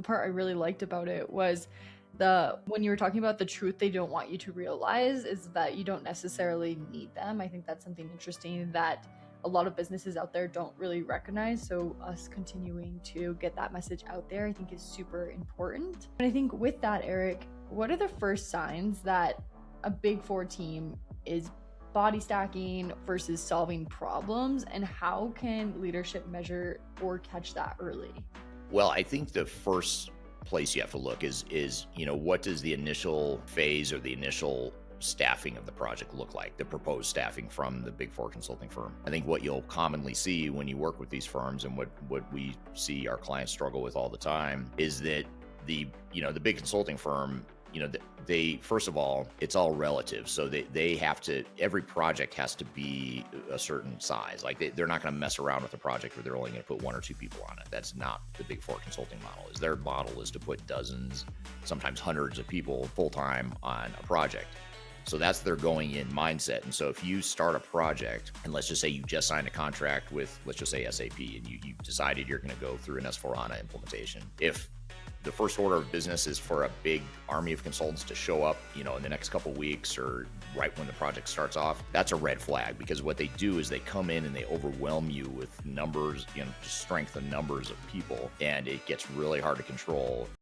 the part I really liked about it was the when you were talking about the truth they don't want you to realize is that you don't necessarily need them. I think that's something interesting that a lot of businesses out there don't really recognize. So us continuing to get that message out there, I think is super important. And I think with that, Eric, what are the first signs that a big four team is body stacking versus solving problems, and how can leadership measure or catch that early? Well, I think the first place you have to look is what does the initial phase or the initial staffing of the project look like, the proposed staffing from the big four consulting firm. I think what you'll commonly see when you work with these firms, and what we see our clients struggle with all the time, is that the big consulting firm, they first of all, it's all relative. So they have to, every project has to be a certain size. Like they're not going to mess around with a project where they're only going to put one or two people on it. That's not the big four consulting model. Is their model is to put dozens, sometimes hundreds of people full time on a project. So that's their going in mindset. And so if you start a project, and let's just say you just signed a contract with, let's just say SAP, and you decided you're going to go through an S4HANA implementation. If the first order of business is for a big army of consultants to show up, in the next couple of weeks or right when the project starts off, that's a red flag, because what they do is they come in and they overwhelm you with numbers, just strength of numbers of people, and it gets really hard to control.